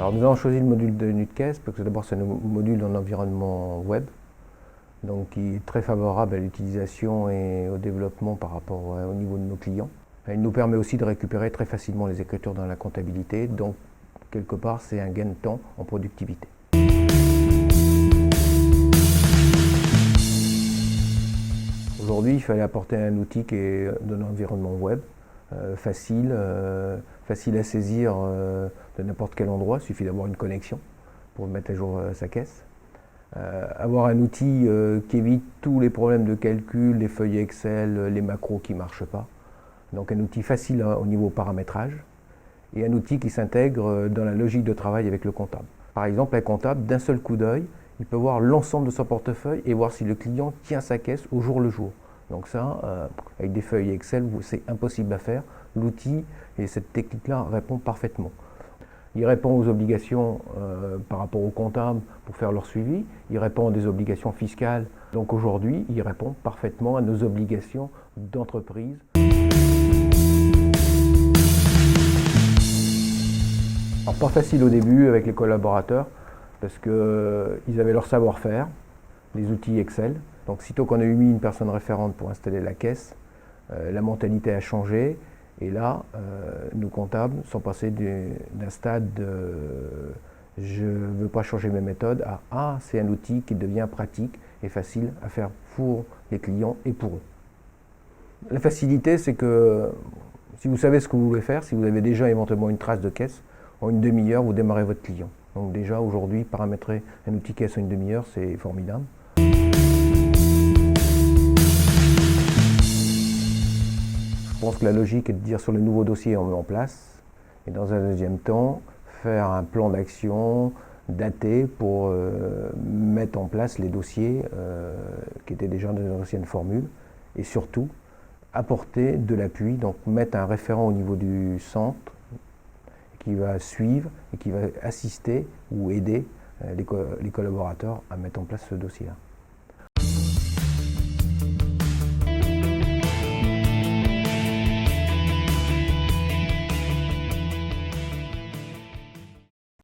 Alors nous avons choisi le module de NudeCase parce que d'abord c'est un module en environnement web, donc qui est très favorable à l'utilisation et au développement par rapport au niveau de nos clients. Il nous permet aussi de récupérer très facilement les écritures dans la comptabilité, donc quelque part c'est un gain de temps en productivité. Aujourd'hui, il fallait apporter un outil qui est de l'environnement web, facile à saisir de n'importe quel endroit. Il suffit d'avoir une connexion pour mettre à jour sa caisse. Avoir un outil qui évite tous les problèmes de calcul, les feuilles Excel, les macros qui ne marchent pas. Donc un outil facile au niveau paramétrage et un outil qui s'intègre dans la logique de travail avec le comptable. Par exemple, un comptable, d'un seul coup d'œil, il peut voir l'ensemble de son portefeuille et voir si le client tient sa caisse au jour le jour. Donc ça, avec des feuilles Excel, c'est impossible à faire. L'outil et cette technique-là répond parfaitement. Il répond aux obligations par rapport aux comptables pour faire leur suivi. Il répond à des obligations fiscales. Donc aujourd'hui, il répond parfaitement à nos obligations d'entreprise. Alors pas facile au début avec les collaborateurs parce qu'ils avaient leur savoir-faire, les outils Excel. Donc sitôt qu'on a mis une personne référente pour installer la caisse, la mentalité a changé. Et là, nos comptables sont passés d'un stade de « je ne veux pas changer mes méthodes » à « ah, c'est un outil qui devient pratique et facile à faire pour les clients et pour eux ». La facilité, c'est que si vous savez ce que vous voulez faire, si vous avez déjà éventuellement une trace de caisse, en une demi-heure, vous démarrez votre client. Donc déjà, aujourd'hui, paramétrer un outil caisse en une demi-heure, c'est formidable. Je pense que la logique est de dire sur le nouveau dossier on met en place et dans un deuxième temps faire un plan d'action daté pour mettre en place les dossiers qui étaient déjà dans une ancienne formule et surtout apporter de l'appui, donc mettre un référent au niveau du centre qui va suivre et qui va assister ou aider les collaborateurs à mettre en place ce dossier-là.